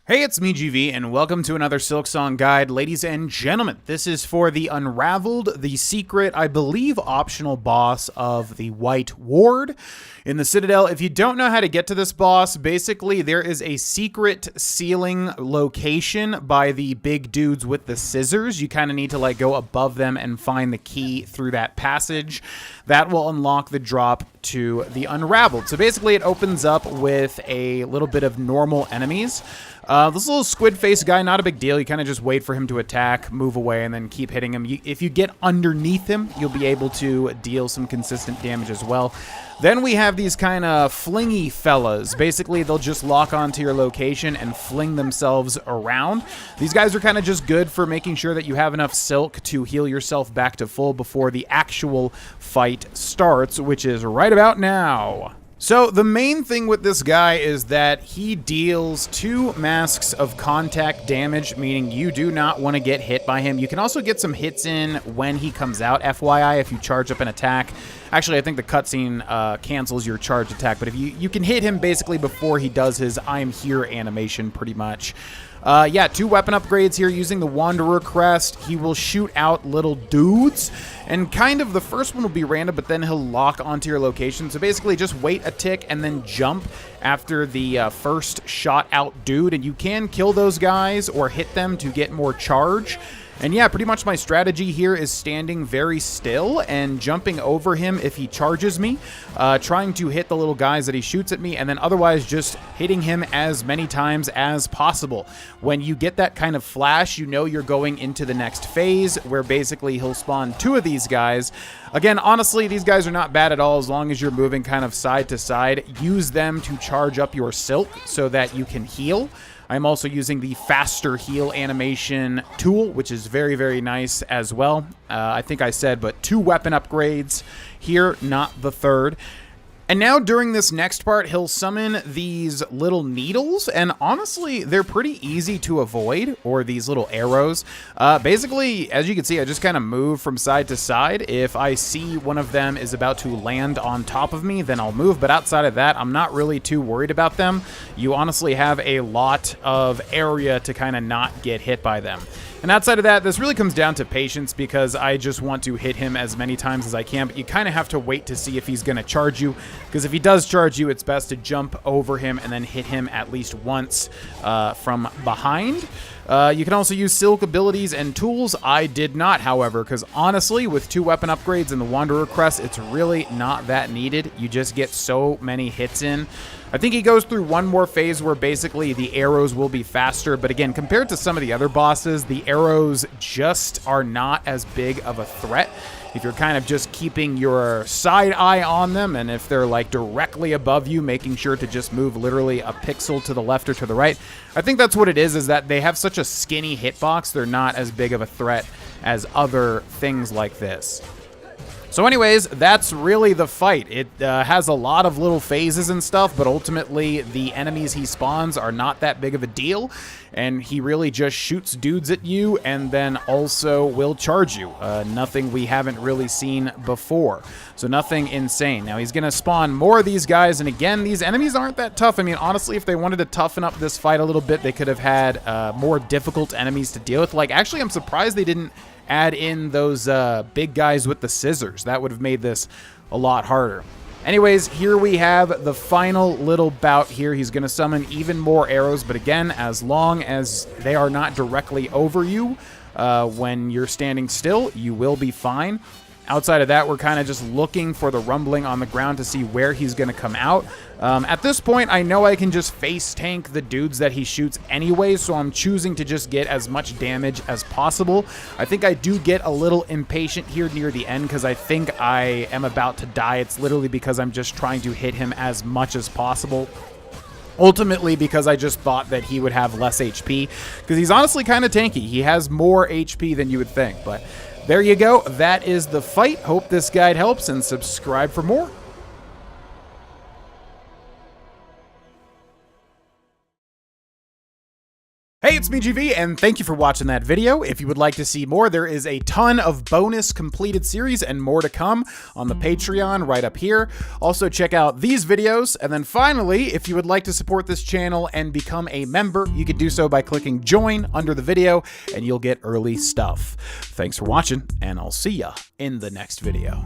Hey, it's me, GV, and welcome to another Silksong guide. Ladies and gentlemen, this is for the Unravelled, the secret, I believe, optional boss of the White Ward in the Citadel. If you don't know how to get to this boss, basically there is a secret ceiling location by the big dudes with the scissors. You kind of need to like go above them and find the key through that passage. That will unlock the drop to the Unravelled. So basically it opens up with a little bit of normal enemies. This little squid face guy, not a big deal. You kind of just wait for him to attack, move away, and then keep hitting him. If you get underneath him, you'll be able to deal some consistent damage as well. Then we have these kind of flingy fellas. Basically, they'll just lock onto your location and fling themselves around. These guys are kind of just good for making sure that you have enough silk to heal yourself back to full before the actual fight starts, which is right about now. So the main thing with this guy is that he deals 2 masks of contact damage, meaning you do not want to get hit by him. You can also get some hits in when he comes out, FYI, if you charge up an attack. Actually, I think the cutscene cancels your charge attack, but if you can hit him basically before he does his I'm here animation, pretty much. Yeah, 2 weapon upgrades here using the Wanderer crest. He will shoot out little dudes, and kind of the first one will be random, but then he'll lock onto your location. So basically just wait a tick and then jump after the first shot out dude, and you can kill those guys or hit them to get more charge. And yeah, pretty much my strategy here is standing very still and jumping over him if he charges me, trying to hit the little guys that he shoots at me, and then otherwise just hitting him as many times as possible. When you get that kind of flash, you know you're going into the next phase, where basically he'll spawn 2 of these guys. Again, honestly, these guys are not bad at all as long as you're moving kind of side to side. Use them to charge up your silk so that you can heal. I'm also using the faster heal animation tool, which is very, very nice as well. I think I said, but 2 weapon upgrades here, not the 3rd. And now during this next part, he'll summon these little needles, and honestly, they're pretty easy to avoid, or these little arrows. Basically, as you can see, I just kind of move from side to side. If I see one of them is about to land on top of me, then I'll move, but outside of that, I'm not really too worried about them. You honestly have a lot of area to kind of not get hit by them. And outside of that, this really comes down to patience, because I just want to hit him as many times as I can, but you kind of have to wait to see if he's going to charge you, because if he does charge you, it's best to jump over him and then hit him at least once from behind. You can also use silk abilities and tools. I did not, however, because honestly, with 2 weapon upgrades and the Wanderer crest, it's really not that needed. You just get so many hits in. I think he goes through one more phase where basically the arrows will be faster, but again, compared to some of the other bosses, the arrows just are not as big of a threat. If you're kind of just keeping your side eye on them, and if they're like directly above you, making sure to just move literally a pixel to the left or to the right. I think that's what it is that they have such a skinny hitbox, they're not as big of a threat as other things like this. So anyways, that's really the fight. It has a lot of little phases and stuff, but ultimately the enemies he spawns are not that big of a deal, and he really just shoots dudes at you and then also will charge you. Nothing we haven't really seen before, so nothing insane. Now he's going to spawn more of these guys, and again, these enemies aren't that tough. I mean, honestly, if they wanted to toughen up this fight a little bit, they could have had more difficult enemies to deal with. Like, actually, I'm surprised they didn't add in those big guys with the scissors. That would have made this a lot harder. Anyways, here we have the final little bout here. He's going to summon even more arrows, but again, as long as they are not directly over you when you're standing still, you will be fine. Outside of that, we're kind of just looking for the rumbling on the ground to see where he's going to come out. At this point, I know I can just face tank the dudes that he shoots anyway, so I'm choosing to just get as much damage as possible. I think I do get a little impatient here near the end because I think I am about to die. It's literally because I'm just trying to hit him as much as possible. Ultimately, because I just thought that he would have less HP, because he's honestly kind of tanky. He has more HP than you would think, but there you go. That is the fight. Hope this guide helps, and subscribe for more. Hey, it's me, GV, and thank you for watching that video. If you would like to see more, there is a ton of bonus completed series and more to come on the Patreon right up here. Also, check out these videos. And then finally, if you would like to support this channel and become a member, you can do so by clicking join under the video, and you'll get early stuff. Thanks for watching, and I'll see ya in the next video.